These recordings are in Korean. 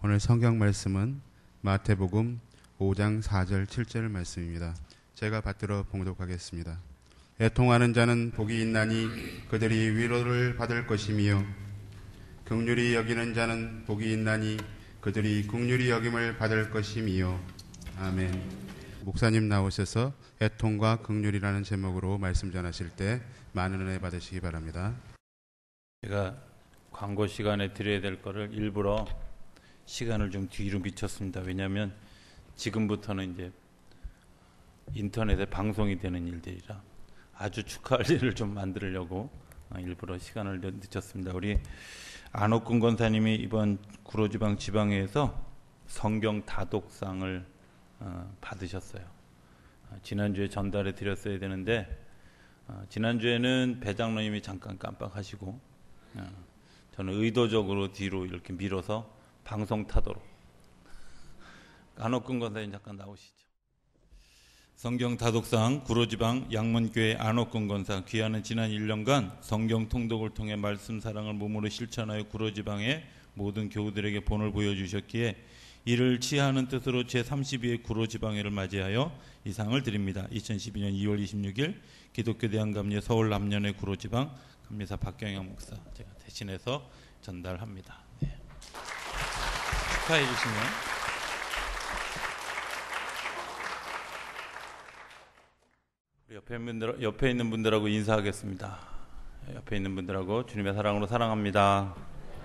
오늘 성경 말씀은 마태복음 5장 4절 7절 말씀입니다. 제가 받들어 봉독하겠습니다. 애통하는 자는 복이 있나니 그들이 위로를 받을 것이며 긍휼히 여기는 자는 복이 있나니 그들이 긍휼히 여김을 받을 것이며. 아멘. 목사님 나오셔서 애통과 긍휼이라는 제목으로 말씀 전하실 때 많은 은혜 받으시기 바랍니다. 제가 광고 시간에 드려야 될 거를 일부러 시간을 좀 뒤로 미쳤습니다. 왜냐하면 지금부터는 이제 인터넷에 방송이 되는 일들이라 아주 축하할 일을 좀 만들려고 일부러 시간을 늦췄습니다. 우리 안옥근 권사님이 이번 구로지방 지방회에서 성경 다독상을 받으셨어요. 지난주에 전달해 드렸어야 되는데 지난주에는 배장로님이 잠깐 깜빡하시고 저는 의도적으로 뒤로 이렇게 밀어서 방송 타도록. 안옥근 권사님 잠깐 나오시죠. 성경 다독상 구로지방 양문교회 안옥근 권사 귀하는 지난 1년간 성경 통독을 통해 말씀 사랑을 몸으로 실천하여 구로지방의 모든 교우들에게 본을 보여주셨기에 이를 치하하는 뜻으로 제32회 구로지방회를 맞이하여 이 상을 드립니다. 2012년 2월 26일 기독교 대한감리 서울 남년의 구로지방 감리사 박경영 목사 제가 대신해서 전달합니다. 네. 축하해 주시면 옆에 있는 분들하고 인사하겠습니다. 옆에 있는 분들하고 주님의 사랑으로 사랑합니다.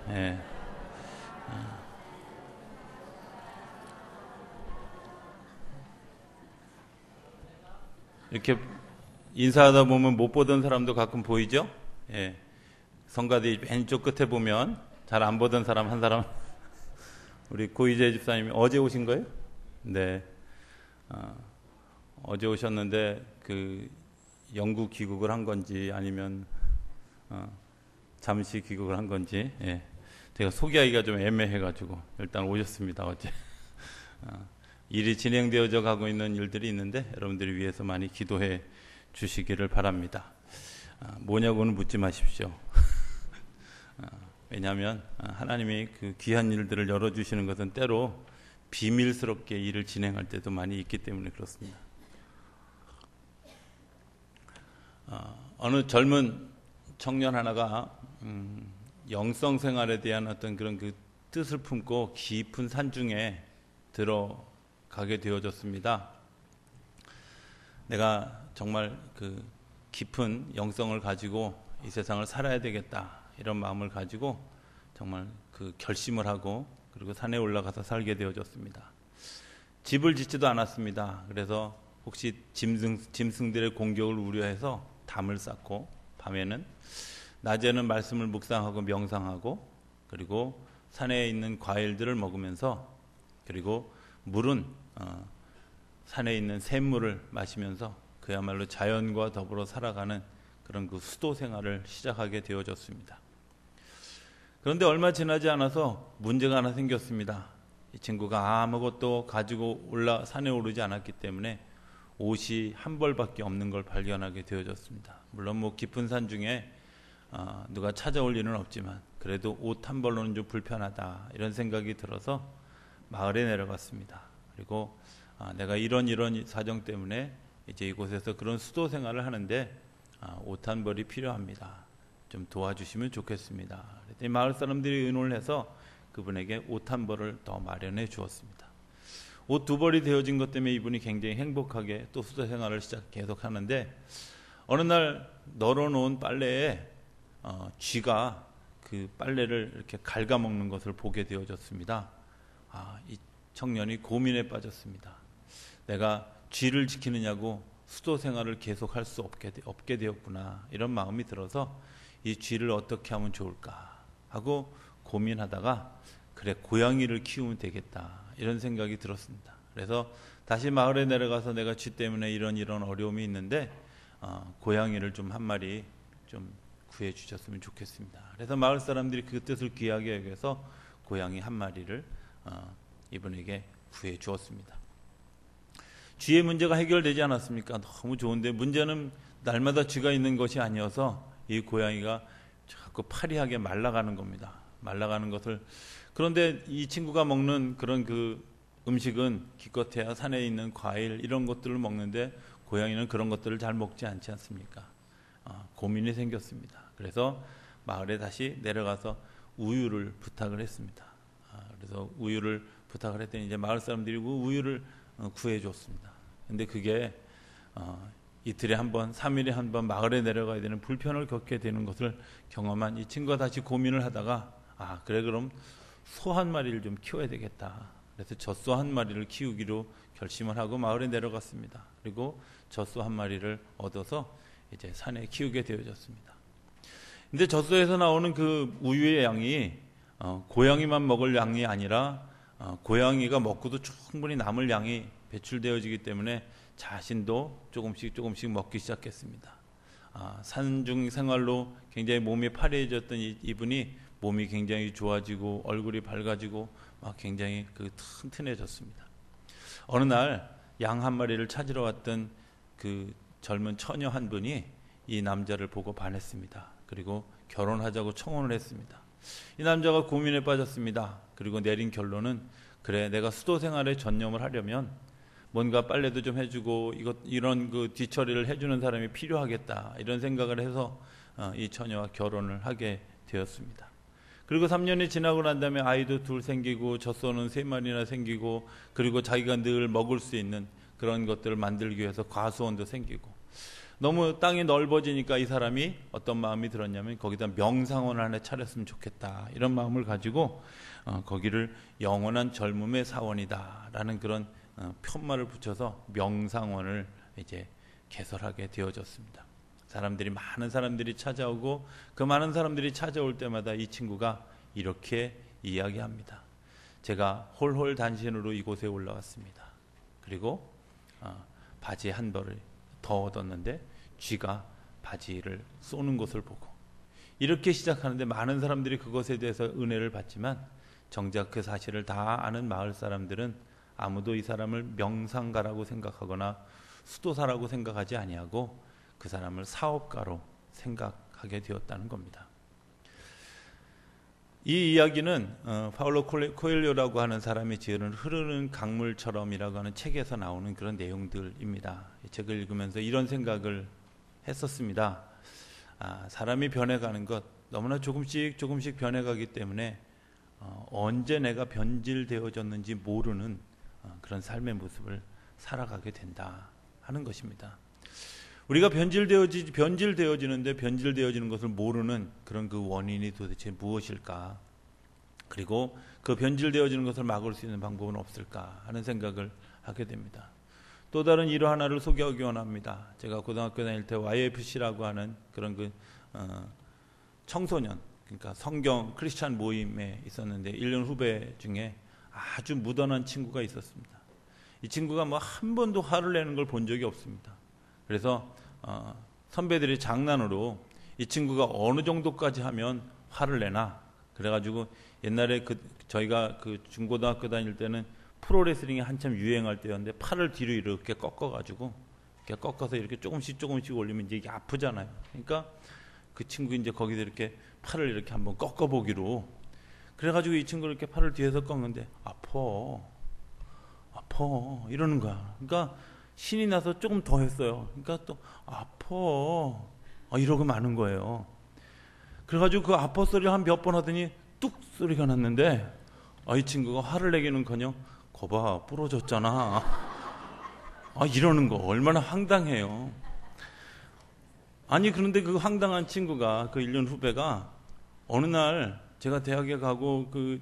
네. 이렇게 인사하다 보면 못 보던 사람도 가끔 보이죠? 예. 성가대 왼쪽 끝에 보면 잘 안 보던 사람 한 사람 우리 고이재 집사님이 어제 오신 거예요? 네. 어제 오셨는데 그 영구 귀국을 한 건지 아니면 잠시 귀국을 한 건지 제가 소개하기가 좀 애매해가지고 일단 오셨습니다. 어제 일이 진행되어져 가고 있는 일들이 있는데 여러분들을 위해서 많이 기도해 주시기를 바랍니다. 뭐냐고는 묻지 마십시오. 왜냐하면 하나님이 그 귀한 일들을 열어주시는 것은 때로 비밀스럽게 일을 진행할 때도 많이 있기 때문에 그렇습니다. 어느 젊은 청년 하나가 영성 생활에 대한 어떤 그런 그 뜻을 품고 깊은 산중에 들어가게 되어졌습니다. 내가 정말 그 깊은 영성을 가지고 이 세상을 살아야 되겠다 이런 마음을 가지고 정말 그 결심을 하고 그리고 산에 올라가서 살게 되어졌습니다. 집을 짓지도 않았습니다. 그래서 혹시 짐승들의 공격을 우려해서 담을 쌓고 밤에는 낮에는 말씀을 묵상하고 명상하고 그리고 산에 있는 과일들을 먹으면서 그리고 물은 산에 있는 샘물을 마시면서 그야말로 자연과 더불어 살아가는 그런 그 수도 생활을 시작하게 되어졌습니다. 그런데 얼마 지나지 않아서 문제가 하나 생겼습니다. 이 친구가 아무것도 가지고 산에 오르지 않았기 때문에 옷이 한 벌밖에 없는 걸 발견하게 되어졌습니다. 물론 뭐 깊은 산 중에 누가 찾아올 일은 없지만 그래도 옷 한 벌로는 좀 불편하다 이런 생각이 들어서 마을에 내려갔습니다. 그리고 내가 이런 사정 때문에 이제 이곳에서 그런 수도 생활을 하는데 옷 한 벌이 필요합니다. 좀 도와주시면 좋겠습니다. 그랬더니 마을 사람들이 의논을 해서 그분에게 옷 한 벌을 더 마련해 주었습니다. 옷 두 벌이 되어진 것 때문에 이분이 굉장히 행복하게 또 수도 생활을 계속 하는데 어느 날 널어놓은 빨래에 쥐가 그 빨래를 이렇게 갉아먹는 것을 보게 되어졌습니다. 이 청년이 고민에 빠졌습니다. 내가 쥐를 지키느냐고 수도 생활을 계속할 수 없게 되었구나 이런 마음이 들어서 이 쥐를 어떻게 하면 좋을까 하고 고민하다가 그래 고양이를 키우면 되겠다 이런 생각이 들었습니다. 그래서 다시 마을에 내려가서 내가 쥐 때문에 이런 어려움이 있는데 고양이를 좀 한 마리 좀 구해 주셨으면 좋겠습니다. 그래서 마을 사람들이 그 뜻을 귀하게 여겨서 고양이 한 마리를 이분에게 구해 주었습니다. 쥐의 문제가 해결되지 않았습니까? 너무 좋은데 문제는 날마다 쥐가 있는 것이 아니어서 이 고양이가 자꾸 파리하게 말라가는 겁니다. 말라가는 것을. 그런데 이 친구가 먹는 그런 그 음식은 기껏해야 산에 있는 과일 이런 것들을 먹는데 고양이는 그런 것들을 잘 먹지 않지 않습니까? 고민이 생겼습니다. 그래서 마을에 다시 내려가서 우유를 부탁을 했습니다. 그래서 우유를 부탁을 했더니 이제 마을 사람들이 우유를 구해줬습니다. 근데 그게 이틀에 한 번, 3일에 한 번 마을에 내려가야 되는 불편을 겪게 되는 것을 경험한 이 친구가 다시 고민을 하다가 그래 그럼 소 한 마리를 좀 키워야 되겠다. 그래서 젖소 한 마리를 키우기로 결심을 하고 마을에 내려갔습니다. 그리고 젖소 한 마리를 얻어서 이제 산에 키우게 되어졌습니다. 근데 젖소에서 나오는 그 우유의 양이 고양이만 먹을 양이 아니라 고양이가 먹고도 충분히 남을 양이 배출되어지기 때문에 자신도 조금씩 먹기 시작했습니다. 산중 생활로 굉장히 몸이 파래해졌던 이분이 몸이 굉장히 좋아지고 얼굴이 밝아지고 막 굉장히 튼튼해졌습니다. 어느 날 양 한 마리를 찾으러 왔던 그 젊은 처녀 한 분이 이 남자를 보고 반했습니다. 그리고 결혼하자고 청혼을 했습니다. 이 남자가 고민에 빠졌습니다. 그리고 내린 결론은 그래 내가 수도 생활에 전념을 하려면 뭔가 빨래도 좀 해주고 이런 그 뒤처리를 해주는 사람이 필요하겠다 이런 생각을 해서 이 처녀와 결혼을 하게 되었습니다. 그리고 3년이 지나고 난 다음에 아이도 둘 생기고 젖소는 3마리나 생기고 그리고 자기가 늘 먹을 수 있는 그런 것들을 만들기 위해서 과수원도 생기고 너무 땅이 넓어지니까 이 사람이 어떤 마음이 들었냐면 거기다 명상원을 하나 차렸으면 좋겠다 이런 마음을 가지고 거기를 영원한 젊음의 사원이다 라는 그런 편말을 붙여서 명상원을 이제 개설하게 되어졌습니다. 많은 사람들이 찾아오고 그 많은 사람들이 찾아올 때마다 이 친구가 이렇게 이야기합니다. 제가 홀홀단신으로 이곳에 올라왔습니다. 그리고 바지 한 벌을 더 얻었는데 쥐가 바지를 쏘는 것을 보고 이렇게 시작하는데 많은 사람들이 그것에 대해서 은혜를 받지만 정작 그 사실을 다 아는 마을 사람들은 아무도 이 사람을 명상가라고 생각하거나 수도사라고 생각하지 아니하고 그 사람을 사업가로 생각하게 되었다는 겁니다. 이 이야기는 파울로 코엘료라고 하는 사람이 지은 흐르는 강물처럼이라고 하는 책에서 나오는 그런 내용들입니다. 이 책을 읽으면서 이런 생각을 했었습니다. 사람이 변해가는 것 너무나 조금씩 변해가기 때문에 언제 내가 변질되어졌는지 모르는 그런 삶의 모습을 살아가게 된다 하는 것입니다. 우리가 변질되어지는데 변질되어지는 것을 모르는 그런 그 원인이 도대체 무엇일까? 그리고 그 변질되어지는 것을 막을 수 있는 방법은 없을까 하는 생각을 하게 됩니다. 또 다른 일화 하나를 소개하기 원합니다. 제가 고등학교 다닐 때 YFC라고 하는 그런 그 청소년, 그러니까 성경 크리스찬 모임에 있었는데 1년 후배 중에 아주 무던한 친구가 있었습니다. 이 친구가 뭐 한 번도 화를 내는 걸 본 적이 없습니다. 그래서 선배들이 장난으로 이 친구가 어느 정도까지 하면 화를 내나 그래가지고 옛날에 저희가 그 중고등학교 다닐 때는 프로레슬링이 한참 유행할 때였는데 팔을 뒤로 이렇게 꺾어가지고 이렇게 꺾어서 이렇게 조금씩 올리면 이제 이게 아프잖아요. 그러니까 그 친구 이제 거기서 이렇게 팔을 이렇게 한번 꺾어보기로 그래가지고 이 친구를 이렇게 팔을 뒤에서 꺾는데 아파 이러는 거야. 그러니까 신이 나서 조금 더 했어요. 그러니까 또 아파 이러고 마는 거예요. 그래가지고 그 아파 소리를 한 몇 번 하더니 뚝 소리가 났는데 이 친구가 화를 내기는커녕 거봐 부러졌잖아 이러는 거 얼마나 황당해요. 아니 그런데 그 황당한 친구가 그 1년 후배가 어느 날 제가 대학에 가고 그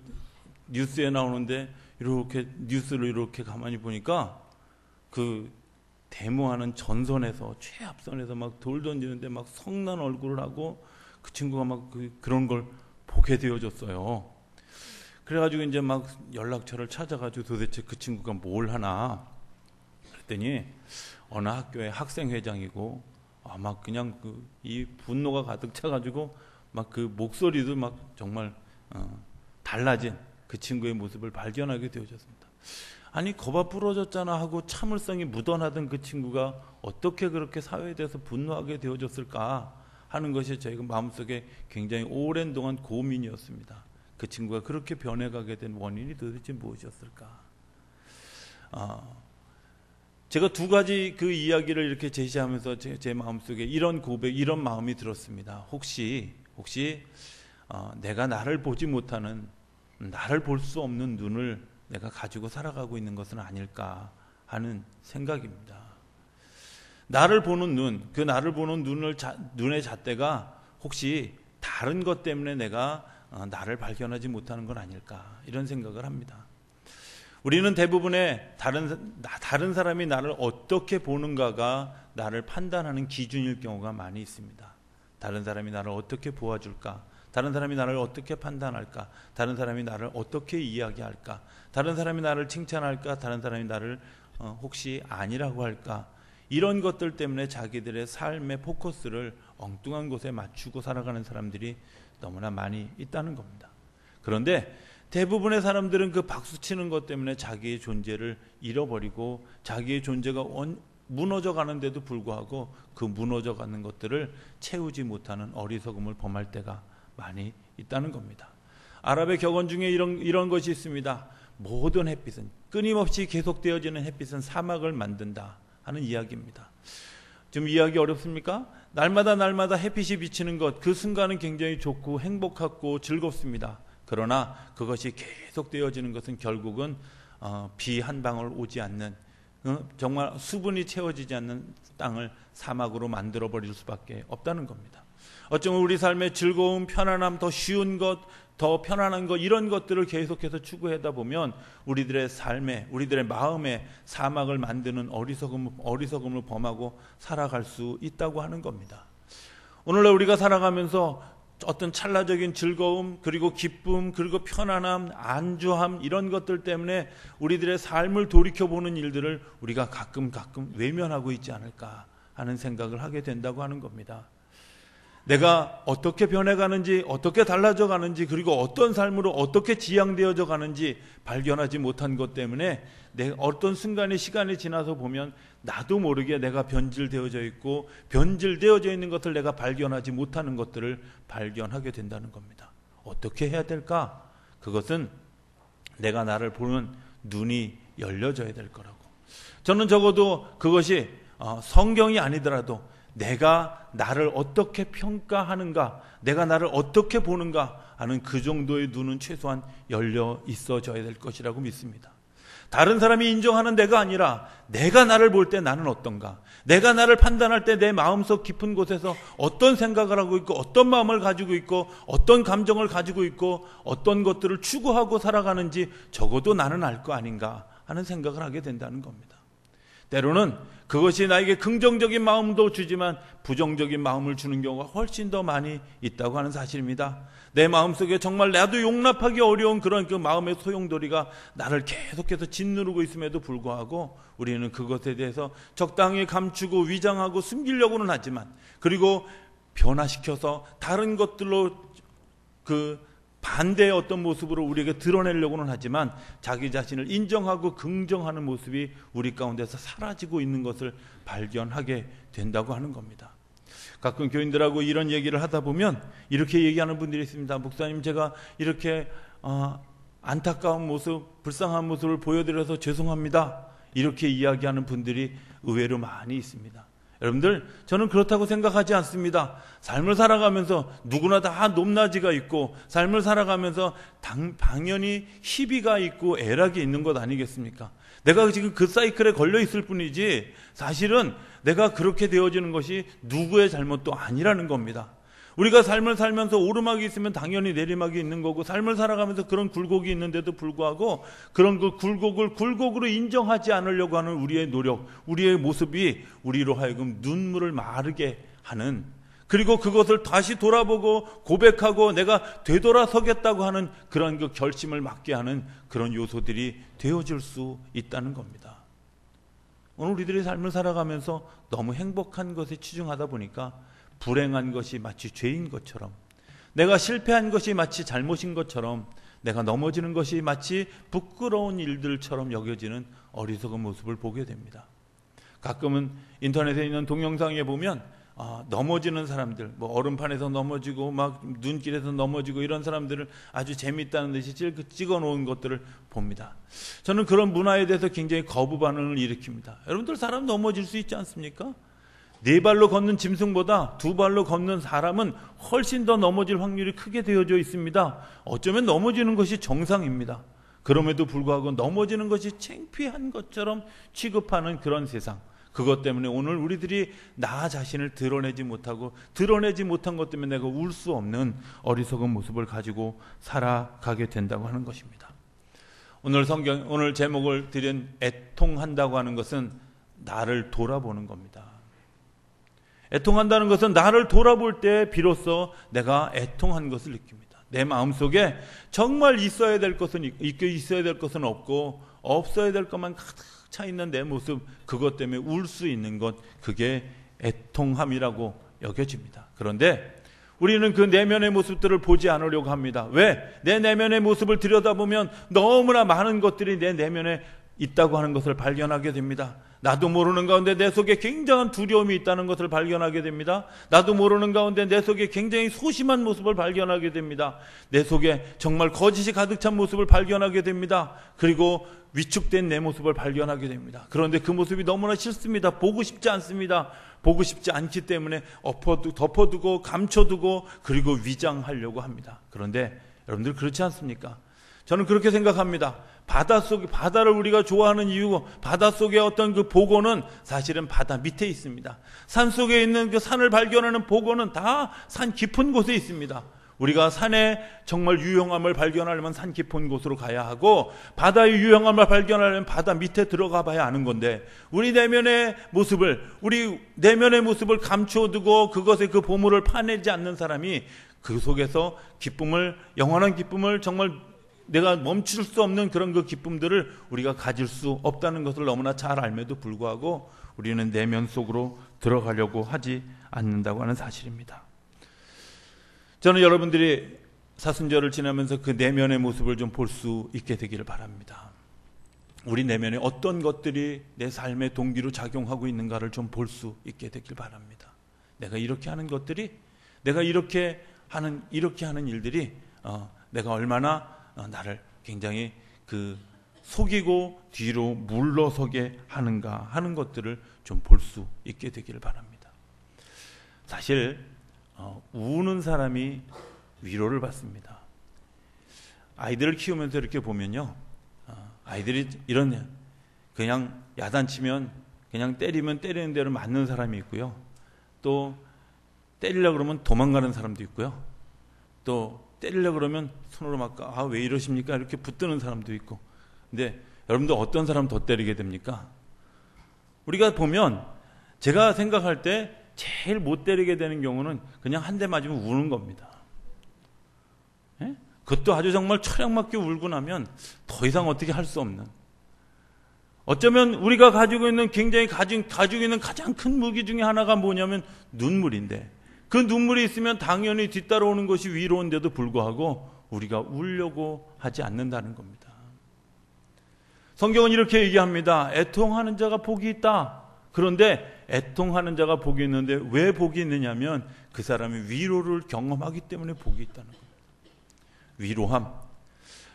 뉴스에 나오는데 이렇게 뉴스를 이렇게 가만히 보니까 그 데모하는 전선에서 최앞선에서 막 돌 던지는데 막 성난 얼굴을 하고 그 친구가 막 그런 걸 보게 되어졌어요. 그래가지고 이제 막 연락처를 찾아가지고 도대체 그 친구가 뭘 하나 그랬더니 어느 학교의 학생회장이고 막 그냥 이 분노가 가득 차가지고 막 그 목소리도 막 정말 달라진 그 친구의 모습을 발견하게 되어졌습니다. 아니 거봐 부러졌잖아 하고 참을성이 묻어나던 그 친구가 어떻게 그렇게 사회에 대해서 분노하게 되어졌을까 하는 것이 저희가 마음속에 굉장히 오랜 동안 고민이었습니다. 그 친구가 그렇게 변해가게 된 원인이 도대체 무엇이었을까? 제가 두 가지 그 이야기를 이렇게 제시하면서 제 마음속에 이런 고백, 이런 마음이 들었습니다. 혹시 내가 나를 보지 못하는, 나를 볼 수 없는 눈을 내가 가지고 살아가고 있는 것은 아닐까 하는 생각입니다. 나를 보는 눈, 그 나를 보는 눈의 잣대가 혹시 다른 것 때문에 내가 나를 발견하지 못하는 건 아닐까, 이런 생각을 합니다. 우리는 대부분의 다른 사람이 나를 어떻게 보는가가 나를 판단하는 기준일 경우가 많이 있습니다. 다른 사람이 나를 어떻게 보아줄까? 다른 사람이 나를 어떻게 판단할까? 다른 사람이 나를 어떻게 이야기할까? 다른 사람이 나를 칭찬할까? 다른 사람이 나를 혹시 아니라고 할까? 이런 것들 때문에 자기들의 삶의 포커스를 엉뚱한 곳에 맞추고 살아가는 사람들이 너무나 많이 있다는 겁니다. 그런데 대부분의 사람들은 그 박수치는 것 때문에 자기의 존재를 잃어버리고 자기의 존재가 무너져 가는데도 불구하고 그 무너져 가는 것들을 채우지 못하는 어리석음을 범할 때가 많이 있다는 겁니다. 아랍의 격언 중에 이런 것이 있습니다. 모든 햇빛은, 끊임없이 계속되어지는 햇빛은 사막을 만든다 하는 이야기입니다. 좀 이해하기 어렵습니까? 날마다 햇빛이 비치는 것, 그 순간은 굉장히 좋고 행복하고 즐겁습니다. 그러나 그것이 계속되어지는 것은 결국은 비 한 방울 오지 않는, 정말 수분이 채워지지 않는 땅을 사막으로 만들어버릴 수밖에 없다는 겁니다. 어쩌면 우리 삶의 즐거움, 편안함, 더 쉬운 것, 더 편안한 것, 이런 것들을 계속해서 추구하다 보면 우리들의 삶에, 우리들의 마음에 사막을 만드는 어리석음을 범하고 살아갈 수 있다고 하는 겁니다. 오늘날 우리가 살아가면서 어떤 찰나적인 즐거움, 그리고 기쁨, 그리고 편안함, 안주함, 이런 것들 때문에 우리들의 삶을 돌이켜보는 일들을 우리가 가끔 외면하고 있지 않을까 하는 생각을 하게 된다고 하는 겁니다. 내가 어떻게 변해가는지, 어떻게 달라져 가는지, 그리고 어떤 삶으로 어떻게 지향되어져 가는지 발견하지 못한 것 때문에 어떤 순간의 시간이 지나서 보면 나도 모르게 내가 변질되어져 있고, 변질되어져 있는 것을 내가 발견하지 못하는 것들을 발견하게 된다는 겁니다. 어떻게 해야 될까? 그것은 내가 나를 보는 눈이 열려져야 될 거라고. 저는 적어도 그것이 성경이 아니더라도 내가 나를 어떻게 평가하는가, 내가 나를 어떻게 보는가 하는 그 정도의 눈은 최소한 열려 있어져야 될 것이라고 믿습니다. 다른 사람이 인정하는 내가 아니라 내가 나를 볼 때 나는 어떤가, 내가 나를 판단할 때 내 마음속 깊은 곳에서 어떤 생각을 하고 있고, 어떤 마음을 가지고 있고, 어떤 감정을 가지고 있고, 어떤 것들을 추구하고 살아가는지 적어도 나는 알 거 아닌가 하는 생각을 하게 된다는 겁니다. 때로는 그것이 나에게 긍정적인 마음도 주지만 부정적인 마음을 주는 경우가 훨씬 더 많이 있다고 하는 사실입니다. 내 마음속에 정말 나도 용납하기 어려운 그런 그 마음의 소용돌이가 나를 계속해서 짓누르고 있음에도 불구하고 우리는 그것에 대해서 적당히 감추고 위장하고 숨기려고는 하지만, 그리고 변화시켜서 다른 것들로 반대의 어떤 모습으로 우리에게 드러내려고는 하지만 자기 자신을 인정하고 긍정하는 모습이 우리 가운데서 사라지고 있는 것을 발견하게 된다고 하는 겁니다. 가끔 교인들하고 이런 얘기를 하다 보면 이렇게 얘기하는 분들이 있습니다. 목사님, 제가 이렇게 안타까운 모습, 불쌍한 모습을 보여드려서 죄송합니다. 이렇게 이야기하는 분들이 의외로 많이 있습니다. 여러분들, 저는 그렇다고 생각하지 않습니다. 삶을 살아가면서 누구나 다 높낮이가 있고, 삶을 살아가면서 당연히 희비가 있고 애락이 있는 것 아니겠습니까? 내가 지금 그 사이클에 걸려 있을 뿐이지 사실은 내가 그렇게 되어지는 것이 누구의 잘못도 아니라는 겁니다. 우리가 삶을 살면서 오르막이 있으면 당연히 내리막이 있는 거고, 삶을 살아가면서 그런 굴곡이 있는데도 불구하고 그런 그 굴곡을 굴곡으로 인정하지 않으려고 하는 우리의 노력, 우리의 모습이 우리로 하여금 눈물을 마르게 하는, 그리고 그것을 다시 돌아보고 고백하고 내가 되돌아서겠다고 하는 그런 그 결심을 갖게 하는 그런 요소들이 되어질 수 있다는 겁니다. 오늘 우리들의 삶을 살아가면서 너무 행복한 것에 치중하다 보니까 불행한 것이 마치 죄인 것처럼, 내가 실패한 것이 마치 잘못인 것처럼, 내가 넘어지는 것이 마치 부끄러운 일들처럼 여겨지는 어리석은 모습을 보게 됩니다. 가끔은 인터넷에 있는 동영상에 보면 넘어지는 사람들, 뭐 얼음판에서 넘어지고 막 눈길에서 넘어지고 이런 사람들을 아주 재미있다는 듯이 찍어 놓은 것들을 봅니다. 저는 그런 문화에 대해서 굉장히 거부 반응을 일으킵니다. 여러분들, 사람 넘어질 수 있지 않습니까? 4발로 걷는 짐승보다 2발로 걷는 사람은 훨씬 더 넘어질 확률이 크게 되어져 있습니다. 어쩌면 넘어지는 것이 정상입니다. 그럼에도 불구하고 넘어지는 것이 창피한 것처럼 취급하는 그런 세상, 그것 때문에 오늘 우리들이 나 자신을 드러내지 못하고 드러내지 못한 것 때문에 내가 울 수 없는 어리석은 모습을 가지고 살아가게 된다고 하는 것입니다. 오늘 제목을 드린 애통한다고 하는 것은 나를 돌아보는 겁니다. 애통한다는 것은 나를 돌아볼 때 비로소 내가 애통한 것을 느낍니다. 내 마음속에 정말 있어야 될 것은 있고 있어야 될 것은 없고 없어야 될 것만 가득 차 있는 내 모습, 그것 때문에 울 수 있는 것, 그게 애통함이라고 여겨집니다. 그런데 우리는 그 내면의 모습들을 보지 않으려고 합니다. 왜? 내 내면의 모습을 들여다보면 너무나 많은 것들이 내 내면에 있다고 하는 것을 발견하게 됩니다. 나도 모르는 가운데 내 속에 굉장한 두려움이 있다는 것을 발견하게 됩니다. 나도 모르는 가운데 내 속에 굉장히 소심한 모습을 발견하게 됩니다. 내 속에 정말 거짓이 가득 찬 모습을 발견하게 됩니다. 그리고 위축된 내 모습을 발견하게 됩니다. 그런데 그 모습이 너무나 싫습니다. 보고 싶지 않습니다. 보고 싶지 않기 때문에 덮어두고 감춰두고 그리고 위장하려고 합니다. 그런데 여러분들, 그렇지 않습니까? 저는 그렇게 생각합니다. 바다를 우리가 좋아하는 이유고, 바닷속의 어떤 그 복원은 사실은 바다 밑에 있습니다. 산 속에 있는 그 산을 발견하는 복원은 다 산 깊은 곳에 있습니다. 우리가 산의 정말 유용함을 발견하려면 산 깊은 곳으로 가야 하고, 바다의 유용함을 발견하려면 바다 밑에 들어가 봐야 아는 건데, 우리 내면의 모습을 감춰두고 그것의 그 보물을 파내지 않는 사람이 그 속에서 영원한 기쁨을, 정말 내가 멈출 수 없는 그런 그 기쁨들을 우리가 가질 수 없다는 것을 너무나 잘 알면도 불구하고 우리는 내면 속으로 들어가려고 하지 않는다고 하는 사실입니다. 저는 여러분들이 사순절을 지나면서 그 내면의 모습을 좀 볼 수 있게 되기를 바랍니다. 우리 내면에 어떤 것들이 내 삶의 동기로 작용하고 있는가를 좀 볼 수 있게 되길 바랍니다. 내가 이렇게 하는 것들이, 내가 이렇게 하는 일들이 내가 얼마나 나를 굉장히 속이고 뒤로 물러서게 하는가 하는 것들을 좀 볼 수 있게 되기를 바랍니다. 사실 우는 사람이 위로를 받습니다. 아이들을 키우면서 이렇게 보면요, 아이들이 그냥 야단치면 그냥 때리면 때리는 대로 맞는 사람이 있고요, 또 때리려고 그러면 도망가는 사람도 있고요, 또 때리려고 그러면 손으로 막 왜 이러십니까? 이렇게 붙드는 사람도 있고. 근데 여러분들, 어떤 사람 더 때리게 됩니까? 우리가 보면, 제가 생각할 때 제일 못 때리게 되는 경우는 그냥 한 대 맞으면 우는 겁니다. 예? 그것도 아주 정말 철양맞게 울고 나면 더 이상 어떻게 할 수 없는, 어쩌면 우리가 가지고 있는 가지고 있는 가장 큰 무기 중에 하나가 뭐냐면 눈물인데, 그 눈물이 있으면 당연히 뒤따라오는 것이 위로인데도 불구하고 우리가 울려고 하지 않는다는 겁니다. 성경은 이렇게 얘기합니다. 애통하는 자가 복이 있다. 그런데 애통하는 자가 복이 있는데 왜 복이 있느냐면 그 사람이 위로를 경험하기 때문에 복이 있다는 겁니다. 위로함.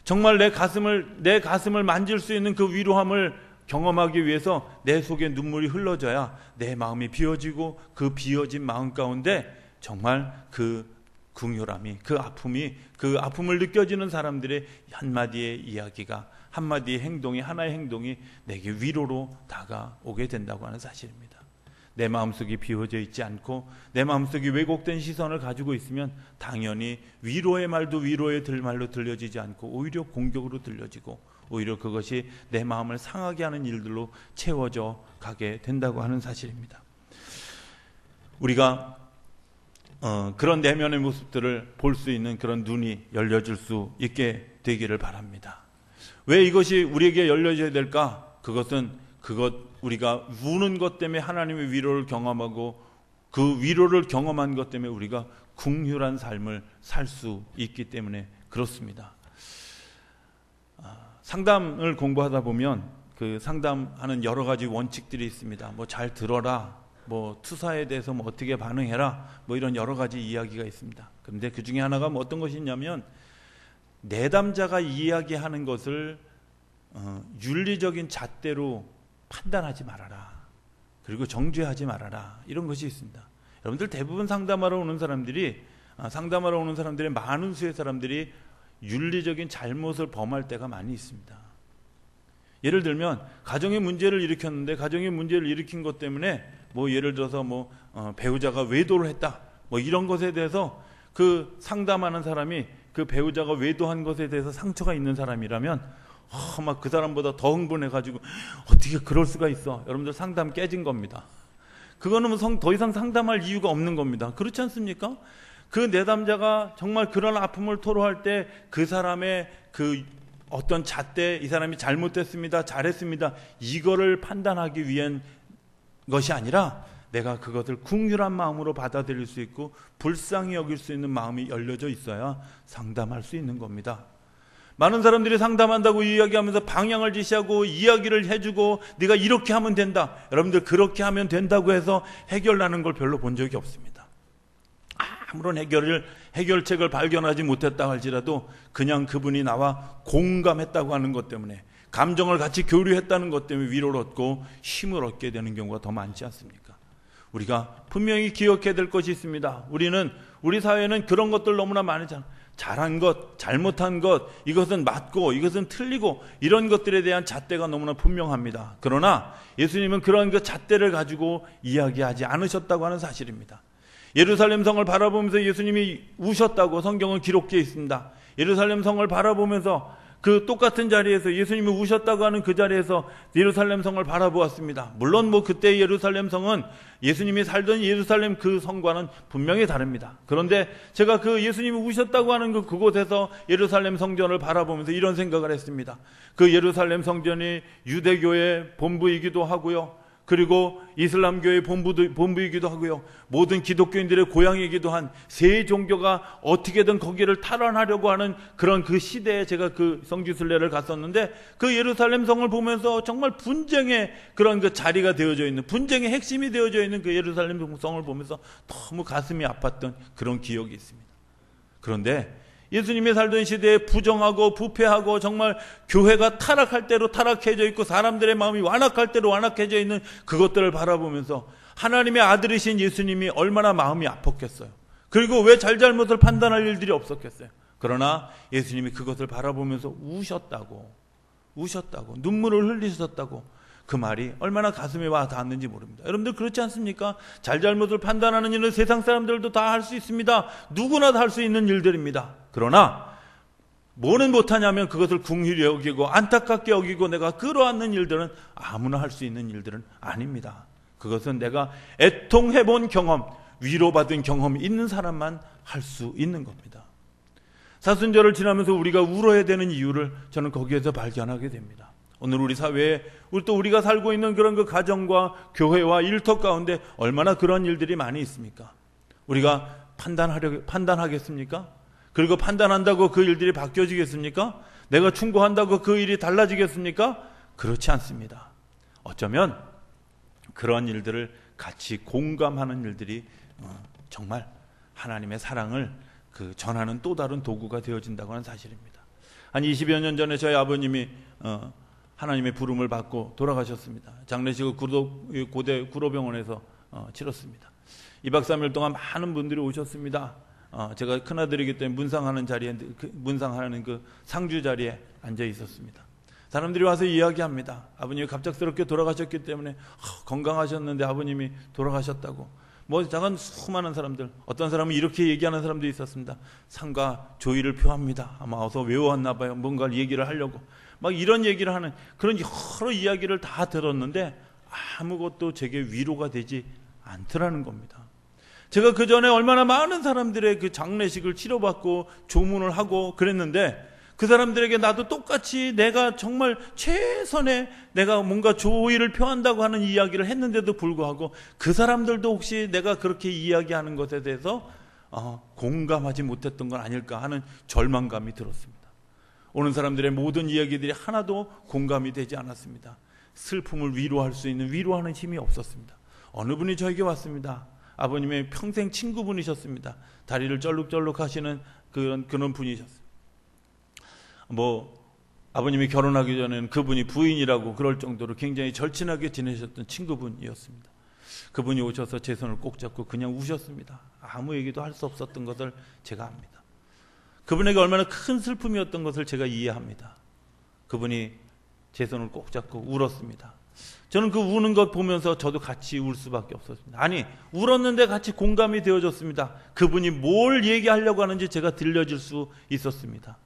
정말 내 가슴을 만질 수 있는 그 위로함을 경험하기 위해서 내 속에 눈물이 흘러져야 내 마음이 비워지고, 그 비워진 마음 가운데 정말 그 긍휼함이, 그 아픔을 느껴지는 사람들의 한마디의 이야기가, 한마디의 행동이, 하나의 행동이 내게 위로로 다가오게 된다고 하는 사실입니다. 내 마음속이 비워져 있지 않고 내 마음속이 왜곡된 시선을 가지고 있으면 당연히 위로의 말도 위로의 말로 들려지지 않고 오히려 공격으로 들려지고, 오히려 그것이 내 마음을 상하게 하는 일들로 채워져 가게 된다고 하는 사실입니다. 우리가 그런 내면의 모습들을 볼 수 있는 그런 눈이 열려질 수 있게 되기를 바랍니다. 왜 이것이 우리에게 열려져야 될까? 우리가 우는 것 때문에 하나님의 위로를 경험하고, 그 위로를 경험한 것 때문에 우리가 긍휼한 삶을 살 수 있기 때문에 그렇습니다. 상담을 공부하다 보면 그 상담하는 여러 가지 원칙들이 있습니다. 뭐 잘 들어라, 뭐 투사에 대해서 뭐 어떻게 반응해라, 뭐 이런 여러 가지 이야기가 있습니다. 그런데 그 중에 하나가 뭐 어떤 것이 있냐면, 내담자가 이야기하는 것을 윤리적인 잣대로 판단하지 말아라, 그리고 정죄하지 말아라, 이런 것이 있습니다. 여러분들 대부분 상담하러 오는 사람들의 많은 수의 사람들이 윤리적인 잘못을 범할 때가 많이 있습니다. 예를 들면 가정의 문제를 일으켰는데, 가정의 문제를 일으킨 것 때문에 뭐 예를 들어서 뭐 배우자가 외도를 했다, 뭐 이런 것에 대해서 그 상담하는 사람이 그 배우자가 외도한 것에 대해서 상처가 있는 사람이라면 막 그 사람보다 더 흥분해가지고 어떻게 그럴 수가 있어. 여러분들 상담 깨진 겁니다. 그거는 더 이상 상담할 이유가 없는 겁니다. 그렇지 않습니까? 그 내담자가 정말 그런 아픔을 토로할 때 그 사람의 그 어떤 잣대, 이 사람이 잘못됐습니다, 잘했습니다, 이거를 판단하기 위한 것이 아니라 내가 그것을 긍휼한 마음으로 받아들일 수 있고 불쌍히 여길 수 있는 마음이 열려져 있어야 상담할 수 있는 겁니다. 많은 사람들이 상담한다고 이야기하면서 방향을 제시하고 이야기를 해주고 네가 이렇게 하면 된다, 여러분들 그렇게 하면 된다고 해서 해결나는 걸 별로 본 적이 없습니다. 아무런 해결책을 발견하지 못했다 할지라도 그냥 그분이 나와 공감했다고 하는 것 때문에, 감정을 같이 교류했다는 것 때문에 위로를 얻고 힘을 얻게 되는 경우가 더 많지 않습니까? 우리가 분명히 기억해야 될 것이 있습니다. 우리 사회는 그런 것들 너무나 많잖아. 잘한 것, 잘못한 것, 이것은 맞고 이것은 틀리고, 이런 것들에 대한 잣대가 너무나 분명합니다. 그러나 예수님은 그런 그 잣대를 가지고 이야기하지 않으셨다고 하는 사실입니다. 예루살렘 성을 바라보면서 예수님이 우셨다고 성경은 기록되어 있습니다. 예루살렘 성을 바라보면서 그 똑같은 자리에서 예수님이 우셨다고 하는 그 자리에서 예루살렘 성을 바라보았습니다. 물론 뭐 그때 예루살렘 성은 예수님이 살던 예루살렘 그 성과는 분명히 다릅니다. 그런데 제가 그 예수님이 우셨다고 하는 그곳에서 예루살렘 성전을 바라보면서 이런 생각을 했습니다. 그 예루살렘 성전이 유대교의 본부이기도 하고요, 그리고 이슬람교의 본부이기도 하고요, 모든 기독교인들의 고향이기도 한 세 종교가 어떻게든 거기를 탈환하려고 하는 그런 그 시대에 제가 그 성지순례를 갔었는데, 그 예루살렘 성을 보면서 정말 분쟁의 그런 그 자리가 되어져 있는, 분쟁의 핵심이 되어져 있는 그 예루살렘 성을 보면서 너무 가슴이 아팠던 그런 기억이 있습니다. 그런데 예수님이 살던 시대에 부정하고 부패하고 정말 교회가 타락할 대로 타락해져 있고 사람들의 마음이 완악할 대로 완악해져 있는 그것들을 바라보면서 하나님의 아들이신 예수님이 얼마나 마음이 아팠겠어요. 그리고 왜 잘잘못을 판단할 일들이 없었겠어요. 그러나 예수님이 그것을 바라보면서 우셨다고, 눈물을 흘리셨다고, 그 말이 얼마나 가슴에 와 닿았는지 모릅니다. 여러분들 그렇지 않습니까? 잘잘못을 판단하는 일은 세상 사람들도 다 할 수 있습니다. 누구나 다 할 수 있는 일들입니다. 그러나 뭐는 못하냐면 그것을 긍휼히 여기고 안타깝게 여기고 내가 끌어안는 일들은 아무나 할 수 있는 일들은 아닙니다. 그것은 내가 애통해본 경험, 위로받은 경험이 있는 사람만 할 수 있는 겁니다. 사순절을 지나면서 우리가 울어야 되는 이유를 저는 거기에서 발견하게 됩니다. 오늘 우리 사회에 또 우리가 살고 있는 그런 그 가정과 교회와 일터 가운데 얼마나 그런 일들이 많이 있습니까? 우리가 판단하겠습니까? 그리고 판단한다고 그 일들이 바뀌어지겠습니까? 내가 충고한다고 그 일이 달라지겠습니까? 그렇지 않습니다. 어쩌면 그런 일들을 같이 공감하는 일들이 정말 하나님의 사랑을 전하는 또 다른 도구가 되어진다고 하는 사실입니다. 한 20여 년 전에 저희 아버님이 하나님의 부름을 받고 돌아가셨습니다. 장례식을 고대 구로병원에서 치렀습니다. 2박 3일 동안 많은 분들이 오셨습니다. 제가 큰아들이기 때문에 문상하는 그 상주 자리에 앉아 있었습니다. 사람들이 와서 이야기합니다. 아버님이 갑작스럽게 돌아가셨기 때문에 건강하셨는데 아버님이 돌아가셨다고. 작은 수많은 사람들, 어떤 사람은 이렇게 얘기하는 사람도 있었습니다. 상가 조의를 표합니다. 아마 어서 외워왔나 봐요. 뭔가 얘기를 하려고. 이런 얘기를 하는 그런 여러 이야기를 다 들었는데 아무것도 제게 위로가 되지 않더라는 겁니다. 제가 그 전에 얼마나 많은 사람들의 그 장례식을 치러받고 조문을 하고 그랬는데 그 사람들에게 나도 똑같이 내가 정말 최선의 내가 뭔가 조의를 표한다고 하는 이야기를 했는데도 불구하고 그 사람들도 혹시 내가 그렇게 이야기하는 것에 대해서 공감하지 못했던 건 아닐까 하는 절망감이 들었습니다. 오는 사람들의 모든 이야기들이 하나도 공감이 되지 않았습니다. 슬픔을 위로할 수 있는 위로하는 힘이 없었습니다. 어느 분이 저에게 왔습니다. 아버님의 평생 친구분이셨습니다. 다리를 쩔룩쩔룩 하시는 그런 분이셨어요. 아버님이 결혼하기 전에는 그분이 부인이라고 그럴 정도로 굉장히 절친하게 지내셨던 친구분이었습니다. 그분이 오셔서 제 손을 꼭 잡고 그냥 우셨습니다. 아무 얘기도 할 수 없었던 것을 제가 압니다. 그분에게 얼마나 큰 슬픔이었던 것을 제가 이해합니다. 그분이 제 손을 꼭 잡고 울었습니다. 저는 그 우는 것 보면서 저도 같이 울 수밖에 없었습니다. 아니, 울었는데 같이 공감이 되어졌습니다. 그분이 뭘 얘기하려고 하는지 제가 들려줄 수 있었습니다.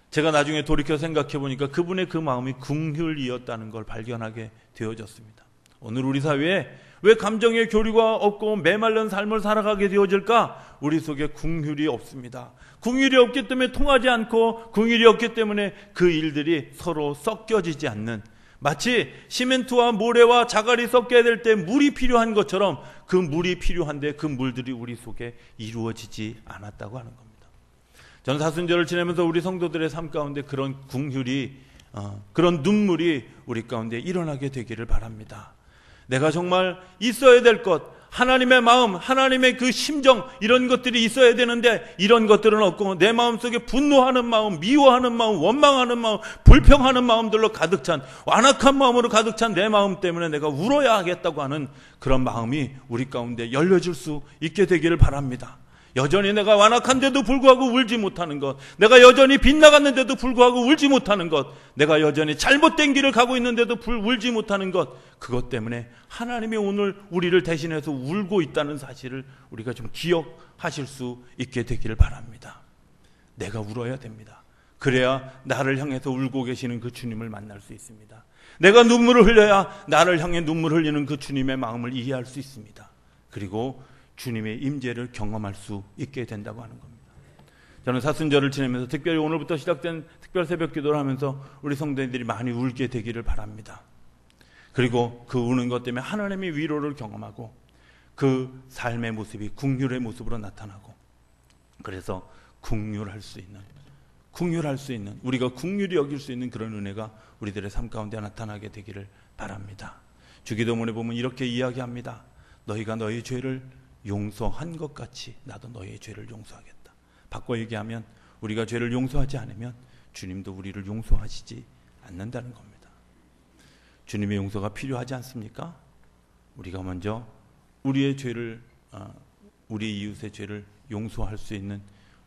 제가 나중에 돌이켜 생각해 보니까 그분의 그 마음이 긍휼이었다는 걸 발견하게 되어졌습니다. 오늘 우리 사회에 왜 감정의 교류가 없고 메말른 삶을 살아가게 되어질까? 우리 속에 긍휼이 없습니다. 긍휼이 없기 때문에 통하지 않고, 긍휼이 없기 때문에 그 일들이 서로 섞여지지 않는, 마치 시멘트와 모래와 자갈이 섞여야 될 때 물이 필요한 것처럼 그 물이 필요한데 그 물들이 우리 속에 이루어지지 않았다고 하는 겁니다. 저는 사순절을 지내면서 우리 성도들의 삶 가운데 그런 긍휼이, 그런 눈물이 우리 가운데 일어나게 되기를 바랍니다. 내가 정말 있어야 될 것, 하나님의 마음, 하나님의 그 심정, 이런 것들이 있어야 되는데 이런 것들은 없고 내 마음속에 분노하는 마음, 미워하는 마음, 원망하는 마음, 불평하는 마음들로 가득 찬, 완악한 마음으로 가득 찬 내 마음 때문에 내가 울어야 하겠다고 하는 그런 마음이 우리 가운데 열려질 수 있게 되기를 바랍니다. 여전히 내가 완악한데도 불구하고 울지 못하는 것, 내가 여전히 빗나갔는데도 불구하고 울지 못하는 것, 내가 여전히 잘못된 길을 가고 있는데도 울지 못하는 것, 그것 때문에 하나님이 오늘 우리를 대신해서 울고 있다는 사실을 우리가 좀 기억하실 수 있게 되기를 바랍니다. 내가 울어야 됩니다. 그래야 나를 향해서 울고 계시는 그 주님을 만날 수 있습니다. 내가 눈물을 흘려야 나를 향해 눈물 흘리는 그 주님의 마음을 이해할 수 있습니다. 그리고 주님의 임재를 경험할 수 있게 된다고 하는 겁니다. 저는 사순절을 지내면서 특별히 오늘부터 시작된 특별 새벽 기도를 하면서 우리 성도님들이 많이 울게 되기를 바랍니다. 그리고 그 우는 것 때문에 하나님의 위로를 경험하고 그 삶의 모습이 긍휼의 모습으로 나타나고, 그래서 긍휼할 수 있는, 우리가 긍휼히 여길 수 있는 그런 은혜가 우리들의 삶 가운데 나타나게 되기를 바랍니다. 주기도문에 보면 이렇게 이야기합니다. 너희가 너희 죄를 용서한 것 같이 나도 너희의 죄를 용서하겠다. 바꿔 얘기하면 우리가 죄를 용서하지 않으면 주님도 우리를 용서하시지 않는다는 겁니다. 주님의 용서가 필요하지 않습니까? 우리가 먼저 우리의 죄를, 우리 이웃의 죄를 용서할 수 있는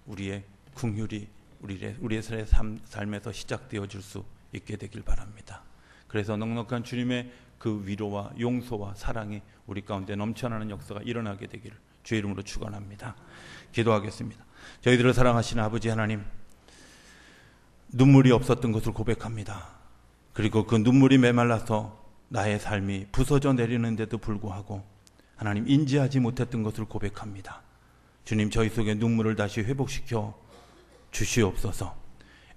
우리의 긍휼이 우리의 삶에서 시작되어질 수 있게 되길 바랍니다. 그래서 넉넉한 주님의 그 위로와 용서와 사랑이 우리 가운데 넘쳐나는 역사가 일어나게 되기를 주의 이름으로 축원합니다. 기도하겠습니다. 저희들을 사랑하시는 아버지 하나님, 눈물이 없었던 것을 고백합니다. 그리고 그 눈물이 메말라서 나의 삶이 부서져 내리는데도 불구하고 하나님 인지하지 못했던 것을 고백합니다. 주님, 저희 속에 눈물을 다시 회복시켜 주시옵소서.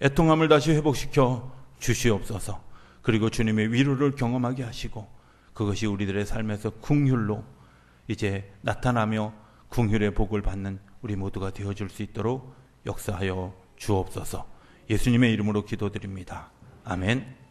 애통함을 다시 회복시켜 주시옵소서. 그리고 주님의 위로를 경험하게 하시고 그것이 우리들의 삶에서 긍휼로 이제 나타나며 긍휼의 복을 받는 우리 모두가 되어줄 수 있도록 역사하여 주옵소서. 예수님의 이름으로 기도드립니다. 아멘.